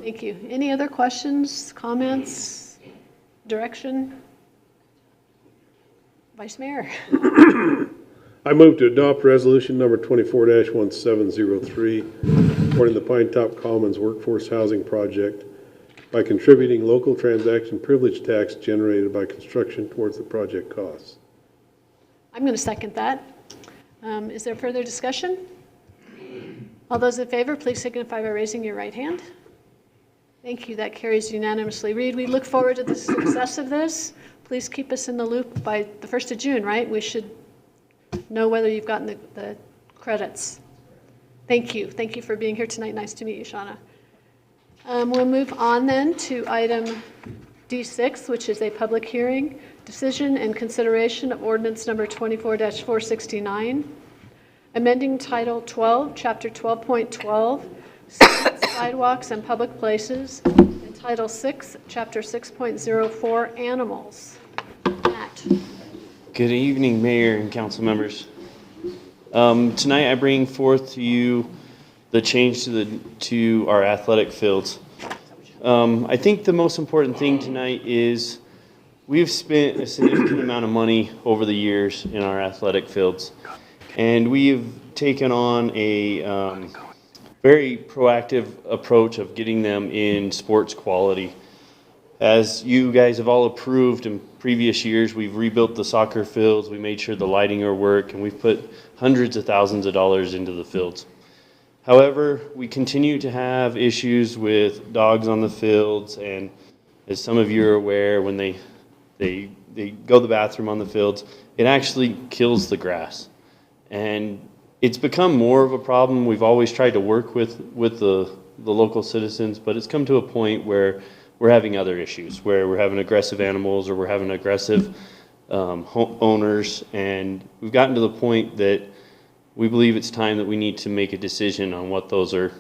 Thank you. Any other questions, comments, direction? Vice Mayor? I move to adopt resolution number 24-1703, supporting the Pinetop Commons Workforce Housing Project by contributing local transaction privilege tax generated by construction towards the project costs. I'm going to second that. Is there further discussion? All those in favor, please signify by raising your right hand. Thank you. That carries unanimously. Reed, we look forward to the success of this. Please keep us in the loop by the 1st of June, right? We should know whether you've gotten the credits. Thank you. Thank you for being here tonight. Nice to meet you, Shauna. We'll move on then to item D6, which is a public hearing, decision and consideration of ordinance number 24-469, amending Title 12, Chapter 12.12, Sidewalks and Public Places, and Title 6, Chapter 6.04, Animals. Matt. Good evening, Mayor and council members. Tonight I bring forth to you the change to our athletic fields. I think the most important thing tonight is we've spent a significant amount of money over the years in our athletic fields, and we've taken on a very proactive approach of getting them in sports quality. As you guys have all approved in previous years, we've rebuilt the soccer fields, we made sure the lighting are work, and we've put hundreds of thousands of dollars into the fields. However, we continue to have issues with dogs on the fields, and as some of you are aware, when they go to the bathroom on the fields, it actually kills the grass. And it's become more of a problem. We've always tried to work with the local citizens, but it's come to a point where we're having other issues, where we're having aggressive animals or we're having aggressive owners, and we've gotten to the point that we believe it's time that we need to make a decision on what those are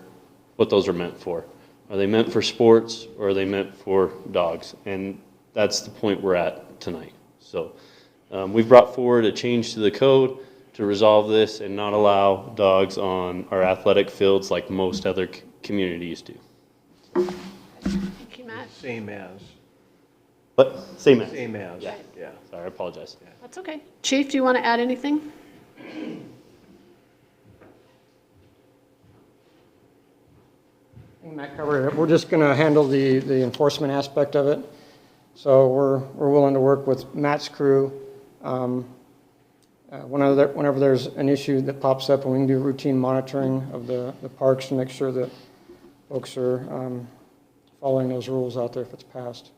meant for. Are they meant for sports or are they meant for dogs? And that's the point we're at tonight. So we've brought forward a change to the code to resolve this and not allow dogs on our athletic fields like most other communities do. Thank you, Matt. Same as. But same as. Same as, Yeah. yeah. Sorry, I apologize. That's okay. Chief, do you want to add anything? Matt covered it. We're just going to handle the enforcement aspect of it. So we're willing to work with Matt's crew. Whenever there's an issue that pops up, and we can do routine monitoring of the parks to make sure that folks are following those rules out there if it's passed.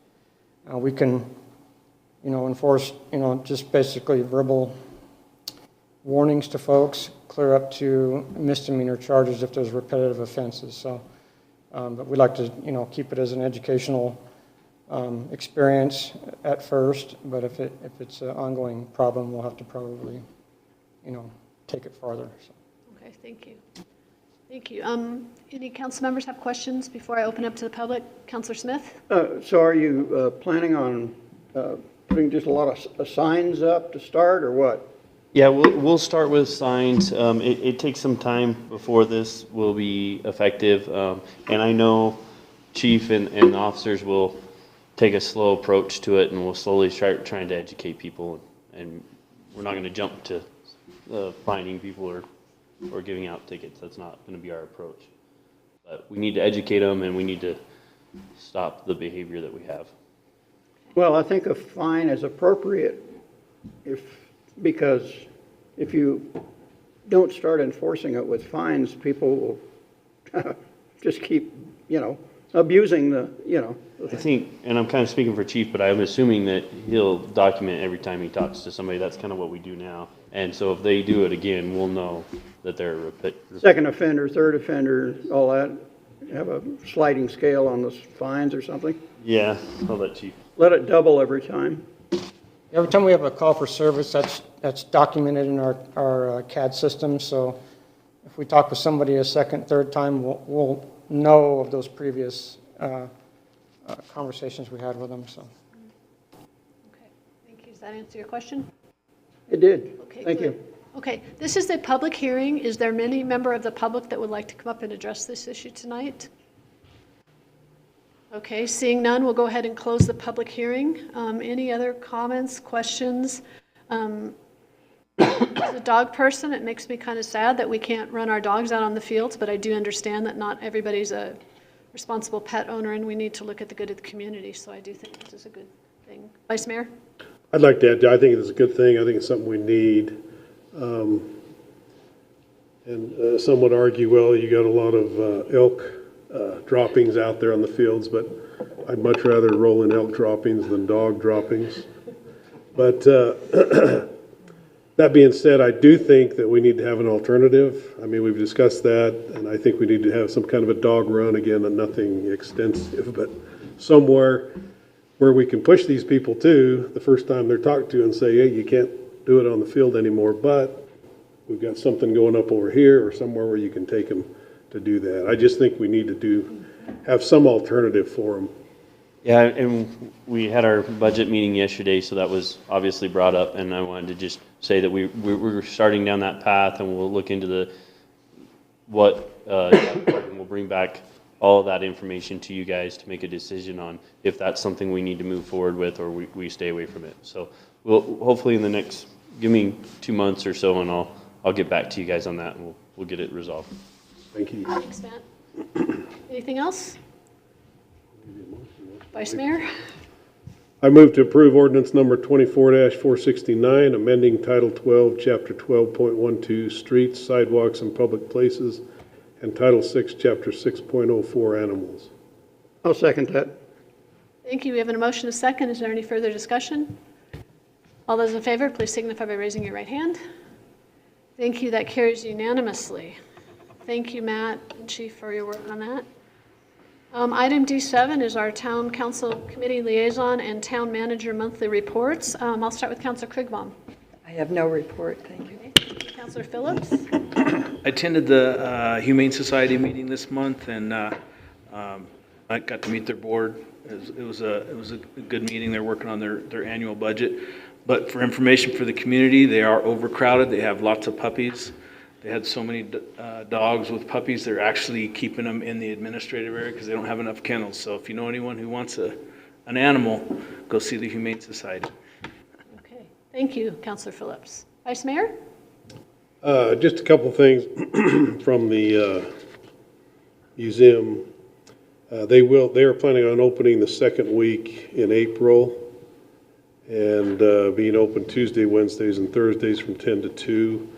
We can, enforce, just basically verbal warnings to folks, clear up to misdemeanor charges if there's repetitive offenses. So, but we like to, keep it as an educational experience at first. But if it's an ongoing problem, we'll have to probably, take it farther. So. Okay, thank you. Thank you. Any council members have questions before I open up to the public? Councilor Smith? So are you planning on putting just a lot of signs up to start, or what? Yeah, we'll start with signs. It takes some time before this will be effective. And I know Chief and the officers will take a slow approach to it, and we'll slowly start trying to educate people, and we're not going to jump to finding people or giving out tickets. That's not going to be our approach. But we need to educate them, and we need to stop the behavior that we have. Well, I think a fine is appropriate because if you don't start enforcing it with fines, people will just keep, abusing the. I think, and I'm kind of speaking for Chief, but I'm assuming that he'll document every time he talks to somebody. That's kind of what we do now. And so if they do it again, we'll know that they're Second offender, third offender, all that. Have a sliding scale on the fines or something. Yeah, I'll let Chief. Let it double every time. Every time we have a call for service, that's documented in our CAD system. So if we talk with somebody a second, third time, we'll know of those previous conversations we had with them. So. Okay, thank you. Does that answer your question? It did. Okay, Thank good. you. Okay, this is a public hearing. Is there any member of the public that would like to come up and address this issue tonight? Okay, seeing none, we'll go ahead and close the public hearing. Any other comments, questions? As a dog person, it makes me kind of sad that we can't run our dogs out on the fields, but I do understand that not everybody's a responsible pet owner, and we need to look at the good of the community, so I do think this is a good thing. Vice Mayor? I'd like to add, I think it's a good thing. I think it's something we need. And some would argue, well, you got a lot of elk droppings out there on the fields, but I'd much rather roll in elk droppings than dog droppings. But that being said, I do think that we need to have an alternative. I mean, we've discussed that, and I think we need to have some kind of a dog run, again, and nothing extensive, but somewhere where we can push these people to the first time they're talked to and say, hey, you can't do it on the field anymore, but we've got something going up over here or somewhere where you can take them to do that. I just think we need to have some alternative for them. Yeah, and we had our budget meeting yesterday, so that was obviously brought up, and I wanted to just say that we're starting down that path, and we'll look into and we'll bring back all of that information to you guys to make a decision on if that's something we need to move forward with or we stay away from it. So we'll hopefully in the next, give me 2 months or so, and I'll get back to you guys on that, and we'll get it resolved. Thank you. Thanks, Matt. Anything else? Vice Mayor? I move to approve ordinance number 24-469, amending Title 12, Chapter 12.12, Streets, Sidewalks, and Public Places, and Title 6, Chapter 6.04, Animals. I'll second that. Thank you. We have a motion and a second. Is there any further discussion? All those in favor, please signify by raising your right hand. Thank you. That carries unanimously. Thank you, Matt and Chief, for your work on that. Item D7 is our Town Council Committee Liaison and Town Manager Monthly Reports. I'll start with Councilor Krigbaum. I have no report, thank you. Okay. Councilor Phillips? I attended the Humane Society meeting this month, and I got to meet their board. It was a good meeting. They're working on their annual budget. But for information for the community, they are overcrowded. They have lots of puppies. They had so many dogs with puppies, they're actually keeping them in the administrative area because they don't have enough kennels. So if you know anyone who wants an animal, go see the Humane Society. Okay. Thank you, Councilor Phillips. Vice Mayor? Just a couple things from the museum. They are planning on opening the second week in April and being open Tuesday, Wednesdays, and Thursdays from 10 to 2.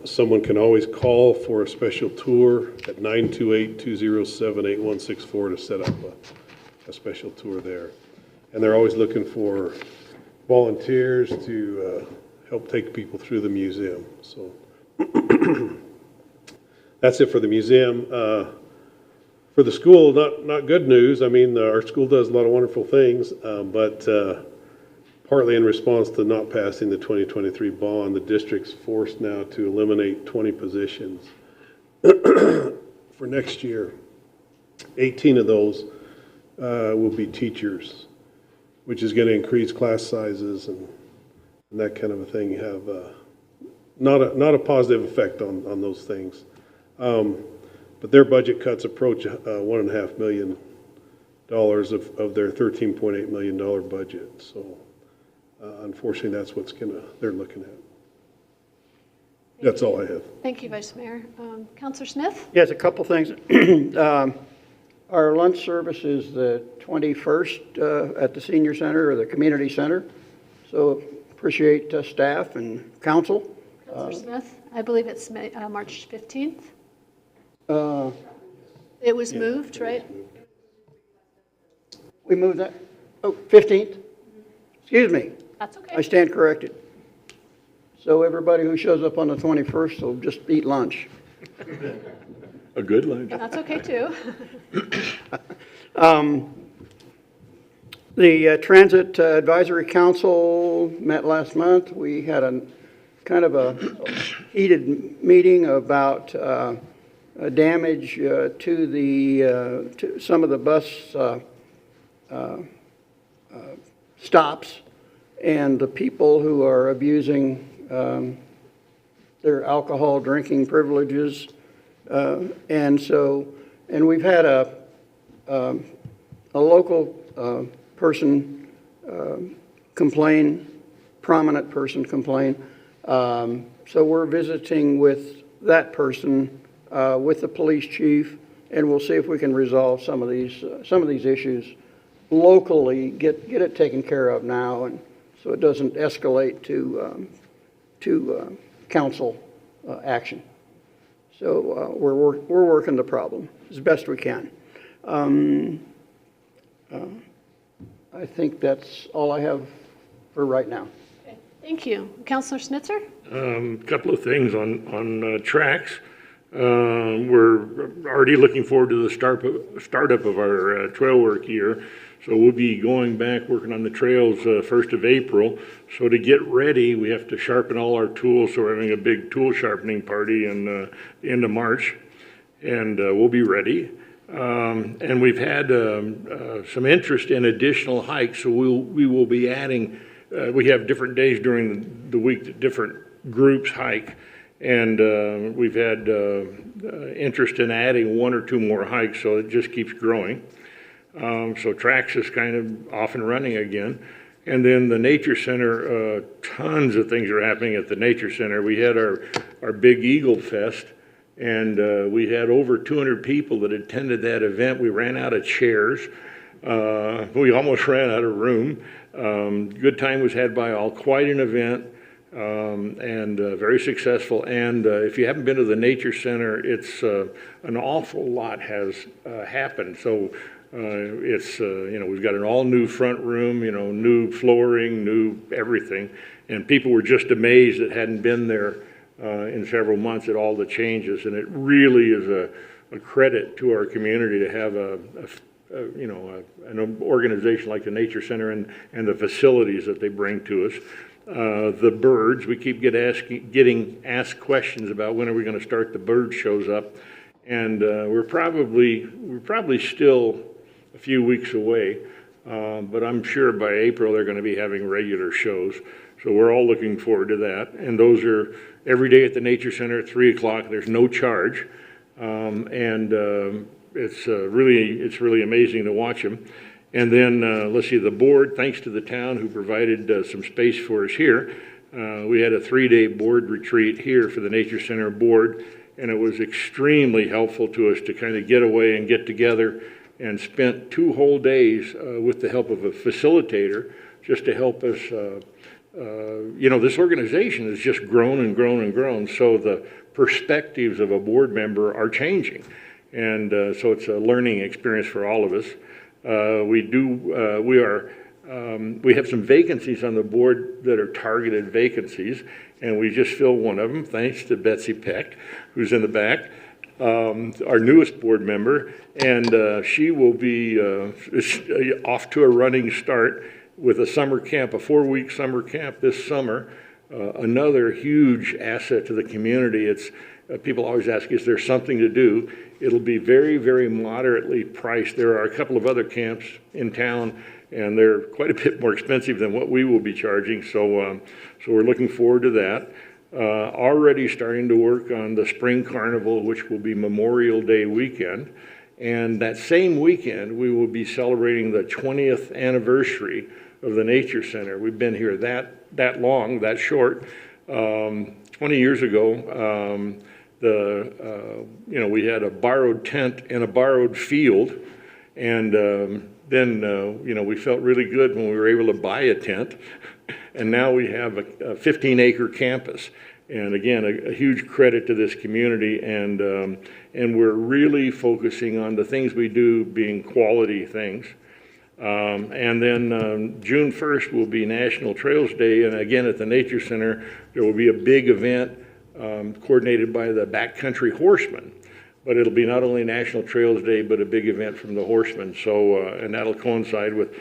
Someone can always call for a special tour at 928-207-8164 to set up a special tour there. And they're always looking for volunteers to help take people through the museum. So that's it for the museum. For the school, not good news. I mean, our school does a lot of wonderful things, but partly in response to not passing the 2023 bond, the district's forced now to eliminate 20 positions for next year. 18 of those will be teachers, which is going to increase class sizes and that kind of a thing. Have not a positive effect on those things. But their budget cuts approach $1.5 million of their $13.8 million budget. So unfortunately, that's what's they're looking at. That's all I have. Thank you, Vice Mayor. Councilor Smith? Yes, a couple things. Our lunch service is the 21st at the senior center or the community center. So appreciate staff and council. Councilor Smith? I believe it's March 15th. Uh, It was moved, right? We moved that? Oh, 15th? Excuse me. That's okay. I stand corrected. So everybody who shows up on the 21st will just eat lunch. A good lunch. That's okay, too. The Transit Advisory Council met last month. We had a kind of a heated meeting about damage to some of the bus stops and the people who are abusing their alcohol drinking privileges. And we've had a local person complain, prominent person complain. So we're visiting with that person, with the police chief, and we'll see if we can resolve some of these issues locally, get it taken care of now, and so it doesn't escalate to council action. So we're working the problem as best we can. I think that's all I have for right now. Okay. Thank you. Councilor Schnitzer? Couple of things on tracks. We're already looking forward to the startup of our trail work year. So we'll be going back working on the trails 1st of April. So to get ready, we have to sharpen all our tools. So we're having a big tool sharpening party in the end of March, and we'll be ready. And we've had some interest in additional hikes. So we will be adding. We have different days during the week that different groups hike. And we've had interest in adding 1 or 2 more hikes, so it just keeps growing. So Tracks is kind of off and running again. And then the Nature Center, tons of things are happening at the Nature Center. We had our big Eagle Fest, and we had over 200 people that attended that event. We ran out of chairs. We almost ran out of room. Good time was had by all, quite an event. And very successful. And if you haven't been to the Nature Center, it's an awful lot has happened. So it's we've got an all new front room, new flooring, new everything, and people were just amazed that hadn't been there in several months at all the changes. And it really is a credit to our community to have an organization like the Nature Center and the facilities that they bring to us. The birds, we keep getting asked questions about when are we going to start the bird shows up, and we're probably still a few weeks away, but I'm sure by April they're going to be having regular shows. So we're all looking forward to that, and those are every day at the Nature Center at 3 o'clock. There's no charge, and it's really amazing to watch them. And then, let's see, the board, thanks to the town who provided some space for us here, we had a 3-day board retreat here for the Nature Center board, and it was extremely helpful to us to kind of get away and get together, and spent 2 whole days with the help of a facilitator just to help us. This organization has just grown and grown and grown, so the perspectives of a board member are changing. And so it's a learning experience for all of us. We have some vacancies on the board that are targeted vacancies, and we just filled one of them, thanks to Betsy Peck, who's in the back, our newest board member, and she will be off to a running start with a summer camp, a 4-week summer camp this summer, another huge asset to the community. It's people always ask, is there something to do? It'll be very, very moderately priced. There are a couple of other camps in town, and they're quite a bit more expensive than what we will be charging. So we're looking forward to that. Already starting to work on the Spring Carnival, which will be Memorial Day weekend. And that same weekend, we will be celebrating the 20th anniversary of the Nature Center. We've been here that long, that short. 20 years ago, we had a borrowed tent in a borrowed field, and then we felt really good when we were able to buy a tent, and now we have a 15-acre campus. And again, a huge credit to this community, and we're really focusing on the things we do being quality things. And then June 1st will be National Trails Day, and again at the Nature Center there will be a big event coordinated by the Backcountry Horsemen. But it'll be not only National Trails Day, but a big event from the horsemen. So, and that'll coincide with,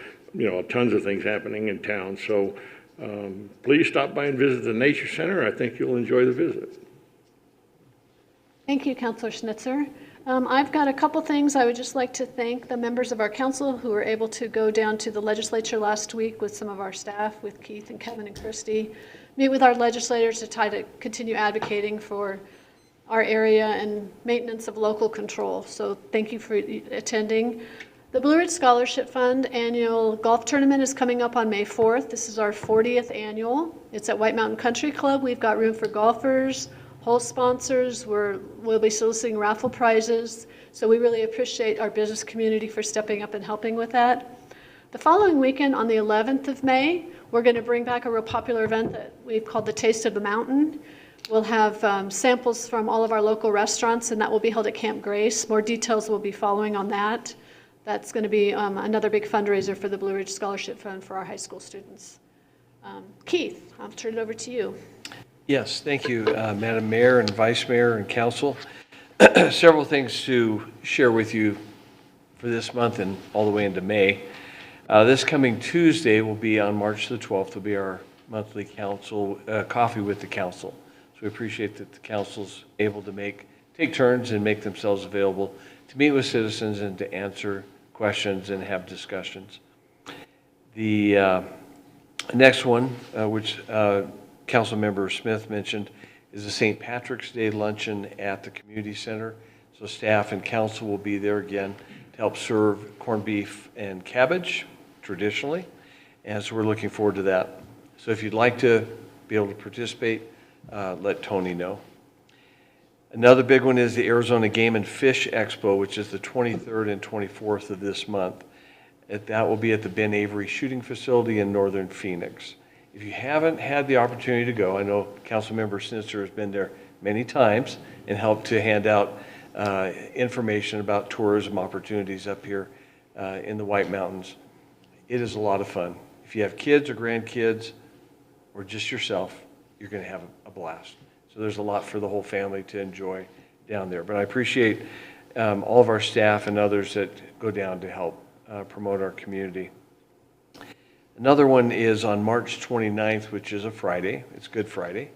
tons of things happening in town. So please stop by and visit the Nature Center. I think you'll enjoy the visit. Thank you, Councilor Schnitzer. I've got a couple things. I would just like to thank the members of our council who were able to go down to the legislature last week with some of our staff, with Keith and Kevin and Christy, meet with our legislators to try to continue advocating for our area and maintenance of local control. So thank you for attending. The Blue Ridge Scholarship Fund annual golf tournament is coming up on May 4th. This is our 40th annual. It's at White Mountain Country Club. We've got room for golfers, hole sponsors. We'll be soliciting raffle prizes. So we really appreciate our business community for stepping up and helping with that. The following weekend on the 11th of May, we're going to bring back a real popular event that we've called the Taste of the Mountain. We'll have samples from all of our local restaurants, and that will be held at Camp Grace. More details will be following on that. That's going to be another big fundraiser for the Blue Ridge Scholarship Fund for our high school students. Keith, I'll turn it over to you. Yes, thank you, Madam Mayor and Vice Mayor and Council. Several things to share with you for this month and all the way into May. This coming Tuesday will be on March the 12th, will be our monthly council coffee with the council. So we appreciate that the council's able to take turns and make themselves available to meet with citizens and to answer questions and have discussions. The next one, which Councilmember Smith mentioned, is the St. Patrick's Day luncheon at the community center. So staff and council will be there again to help serve corned beef and cabbage traditionally. And so we're looking forward to that. So if you'd like to be able to participate, let Tony know. Another big one is the Arizona Game and Fish Expo, which is the 23rd and 24th of this month. That will be at the Ben Avery Shooting Facility in northern Phoenix. If you haven't had the opportunity to go, I know Councilmember Snitzer has been there many times and helped to hand out information about tourism opportunities up here in the White Mountains. It is a lot of fun. If you have kids or grandkids or just yourself, you're going to have a blast. So there's a lot for the whole family to enjoy down there. But I appreciate all of our staff and others that go down to help promote our community. Another one is on March 29th, which is a Friday. It's Good Friday.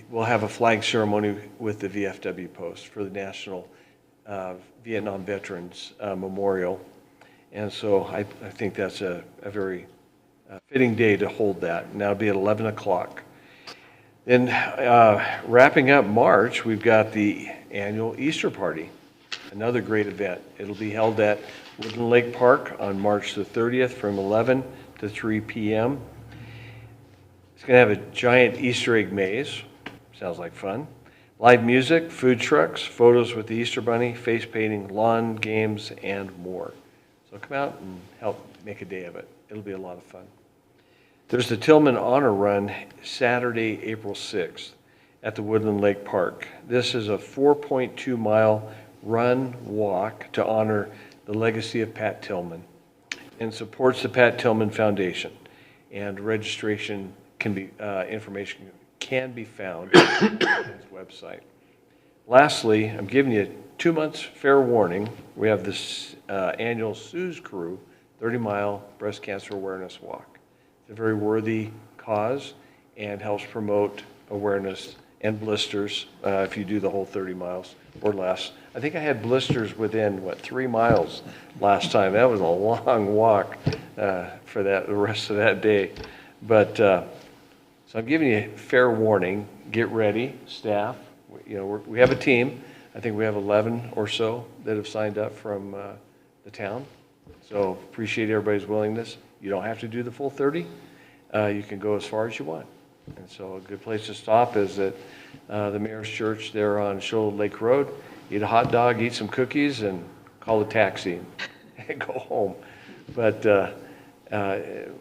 We'll have a flag ceremony with the VFW Post for the National Vietnam Veterans Memorial. And so I think that's a very fitting day to hold that. And that'll be at 11 o'clock. Then wrapping up March, we've got the annual Easter party, another great event. It'll be held at Woodland Lake Park on March the 30th from 11 to 3 p.m. It's going to have a giant Easter egg maze. Sounds like fun. Live music, food trucks, photos with the Easter Bunny, face painting, lawn games, and more. So come out and help make a day of it. It'll be a lot of fun. There's the Tillman Honor Run Saturday, April 6th at the Woodland Lake Park. This is a 4.2-mile run-walk to honor the legacy of Pat Tillman and supports the Pat Tillman Foundation. And registration information can be found on his website. Lastly, I'm giving you 2 months fair warning. We have this annual Sue's Crew 30-mile breast cancer awareness walk. It's a very worthy cause and helps promote awareness and blisters if you do the whole 30 miles or less. I think I had blisters within, 3 miles last time. That was a long walk for the rest of that day. But so I'm giving you fair warning. Get ready, staff. We have a team I think we have 11 or so that have signed up from the town. So appreciate everybody's willingness. You don't have to do the full 30. You can go as far as you want. And so a good place to stop is at the Mayor's Church there on Shoal Lake Road. Eat a hot dog, eat some cookies, and call a taxi and go home. But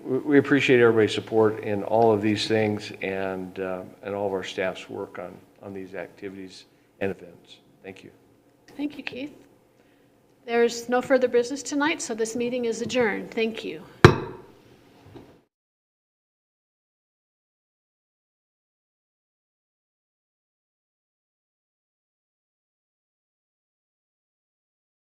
we appreciate everybody's support in all of these things and all of our staff's work on these activities and events. Thank you. Thank you, Keith. There's no further business tonight, so this meeting is adjourned. Thank you.